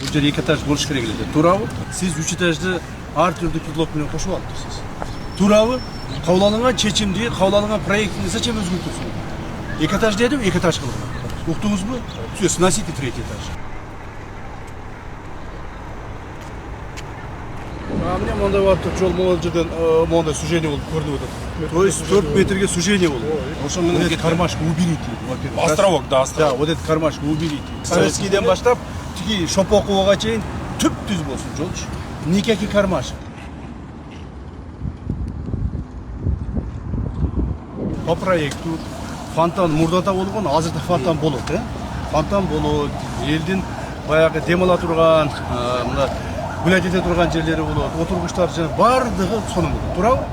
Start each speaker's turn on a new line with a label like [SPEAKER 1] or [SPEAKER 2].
[SPEAKER 1] Бул жер 2 этаж болуш керек эле, туурабы? Сиз 3 этажды ар түрдүү предлог менен кошуп алыптырсыз. Туурабы? Кабыл алынган чечимди, кабыл алынган проектти зачем өзгөртөсүңүз? 2 этаж дедим, 2 этаж кылган. Уктуңузбу? Все, сносите 3 этаж. А мне мондай ватты жол могул жерден мондай сужение болуп көрүнүп атат. То есть 4 метрге сужение болуп. Ошо менен кармашка уберите, во-первых.
[SPEAKER 2] Островок, да, островок.
[SPEAKER 1] Да, вот этот кармашка уберите. Советскийден баштап тиги Шопоковага чейин түп-түз болсун жолчу. Никаких кармашек. По проекту фонтан мурдата болгон, азырда фонтан болот, Фонтан болот, элдин баягы дем ала турган, мына гулять эте турган жерлери болот, отургучтар жана бардыгы сонун болот. Туурабы?